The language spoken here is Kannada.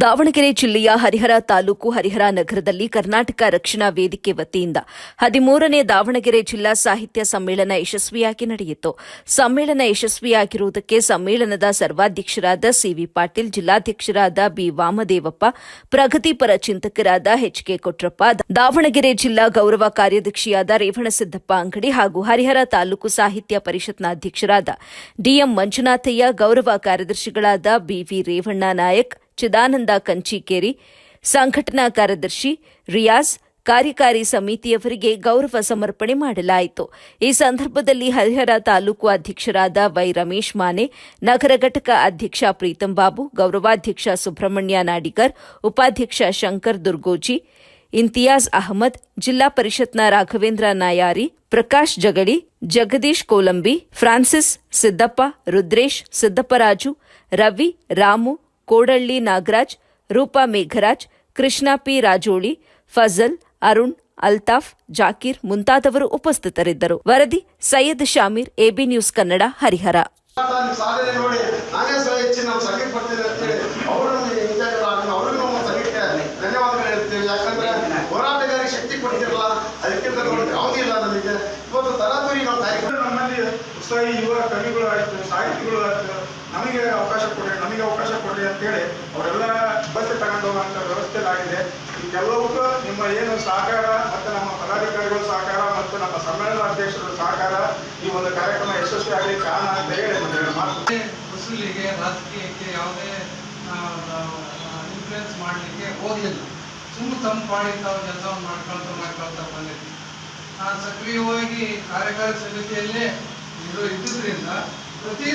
ದಾವಣಗೆರೆ ಜಿಲ್ಲೆಯ ಹರಿಹರ ತಾಲೂಕು ಹರಿಹರ ನಗರದಲ್ಲಿ ಕರ್ನಾಟಕ ರಕ್ಷಣಾ ವೇದಿಕೆ ವತಿಯಿಂದ 13ನೇ ದಾವಣಗೆರೆ ಜಿಲ್ಲಾ ಸಾಹಿತ್ಯ ಸಮ್ಮೇಳನ ಯಶಸ್ವಿಯಾಗಿ ನಡೆಯಿತು. ಸಮ್ಮೇಳನ ಯಶಸ್ವಿಯಾಗಿರುವುದಕ್ಕೆ ಸಮ್ಮೇಳನದ ಸರ್ವಾಧ್ಯಕ್ಷರಾದ ಸಿವಿ ಪಾಟೀಲ್, ಜಿಲ್ಲಾಧ್ಯಕ್ಷರಾದ ಬಿ ವಾಮದೇವಪ್ಪ, ಪ್ರಗತಿಪರ ಚಿಂತಕರಾದ ಎಚ್ಕೆ ಕೊಟ್ರಪ್ಪ, ದಾವಣಗೆರೆ ಜಿಲ್ಲಾ ಗೌರವ ಕಾರ್ಯದರ್ಶಿಯಾದ ರೇವಣಸಿದ್ದಪ್ಪ ಅಂಗಡಿ ಹಾಗೂ ಹರಿಹರ ತಾಲೂಕು ಸಾಹಿತ್ಯ ಪರಿಷತ್ನ ಅಧ್ಯಕ್ಷರಾದ ಡಿಎಂ ಮಂಜುನಾಥಯ್ಯ, ಗೌರವ ಕಾರ್ಯದರ್ಶಿಗಳಾದ ಬಿವಿ ರೇವಣ್ಣ ನಾಯಕ್, ಚಿದಾನಂದ ಕಂಚೀಕೇರಿ, ಸಂಘಟನಾ ಕಾರ್ಯದರ್ಶಿ ರಿಯಾಜ್, ಕಾರ್ಯಕಾರಿ ಸಮಿತಿಯವರಿಗೆ ಗೌರವ ಸಮರ್ಪಣೆ ಮಾಡಲಾಯಿತು. ಈ ಸಂದರ್ಭದಲ್ಲಿ ಹರಿಹರ ತಾಲೂಕು ಅಧ್ಯಕ್ಷರಾದ ವೈ ರಮೇಶ್ ಮಾನೆ, ನಗರ ಘಟಕ ಅಧ್ಯಕ್ಷ ಪ್ರೀತಂ ಬಾಬು, ಗೌರವಾಧ್ಯಕ್ಷ ಸುಬ್ರಹ್ಮಣ್ಯ ನಾಡಿಗರ್, ಉಪಾಧ್ಯಕ್ಷ ಶಂಕರ್ ದುರ್ಗೋಜಿ, ಇಂತಿಯಾಜ್ ಅಹಮದ್, ಜಿಲ್ಲಾ ಪರಿಷತ್ನ ರಾಘವೇಂದ್ರ ನಾಯಾರಿ, ಪ್ರಕಾಶ್ ಜಗಳಿ, ಜಗದೀಶ್ ಕೋಲಂಬಿ, ಫ್ರಾನ್ಸಿಸ್ ಸಿದ್ದಪ್ಪ, ರುದ್ರೇಶ್ ಸಿದ್ದಪ್ಪರಾಜು, ರವಿ, ರಾಮು, ಕೋಡಳ್ಳಿ ನಾಗರಾಜ್, ರೂಪಾ ಮೇಘರಾಜ್, ಕೃಷ್ಣ ಪಿ ರಾಜೋಳಿ, ಫಜಲ್, ಅರುಣ್, ಅಲ್ತಾಫ್, ಜಾಕೀರ್ ಮುಂತಾದವರು ಉಪಸ್ಥಿತರಿದ್ದರು. ವರದಿ ಸೈಯದ್ ಶಾಮೀರ್, ಎಬಿ ನ್ಯೂಸ್ ಕನ್ನಡ, ಹರಿಹರ. ಉತ್ಸಾಹಿ ಯುವ ಕವಿಗಳು ಆಯಿತು, ಸಾಹಿತಿಗಳು ಆಯಿತು, ನಮಗೆ ಅವಕಾಶ ಕೊಡ್ರಿ ಅಂತೇಳಿ ಅವರೆಲ್ಲ ಬಸ್ ತಗೊಂಡು ಹೋಗುವಂಥ ವ್ಯವಸ್ಥೆಲಾಗಿದೆ. ಇದೆಲ್ಲವಕ್ಕೂ ನಿಮ್ಮ ಏನು ಸಹಕಾರ ಮತ್ತು ನಮ್ಮ ಪದಾಧಿಕಾರಿಗಳ ಸಹಕಾರ ಮತ್ತು ನಮ್ಮ ಸಮ್ಮೇಳನ ಅಧ್ಯಕ್ಷರ ಸಹಕಾರ ಈ ಒಂದು ಕಾರ್ಯಕ್ರಮ ಯಶಸ್ವಿ ಆಗಲಿಕ್ಕೆ ಕಾರಣ ಅಂತ ಹೇಳಿ ವಸೂಲಿಗೆ ರಾಜಕೀಯಕ್ಕೆ ಯಾವುದೇ ಇನ್ಫ್ಲೂಯೆನ್ಸ್ ಮಾಡಲಿಕ್ಕೆ ಹೋಗಲಿಲ್ಲ. ಸುಮ್ಮನೆ ತಮ್ಮ ಪಾಡಿ ತಾವು ಕೆಲಸವನ್ನು ಮಾಡ್ಕೊಳ್ತಾ ಬಂದಿದ್ವಿ. ನಾನು ಸಕ್ರಿಯವಾಗಿ ಕಾರ್ಯಕಾರಿ ಸಮಿತಿಯಲ್ಲೇ ಇದ್ದುದರಿಂದ ಪ್ರತಿ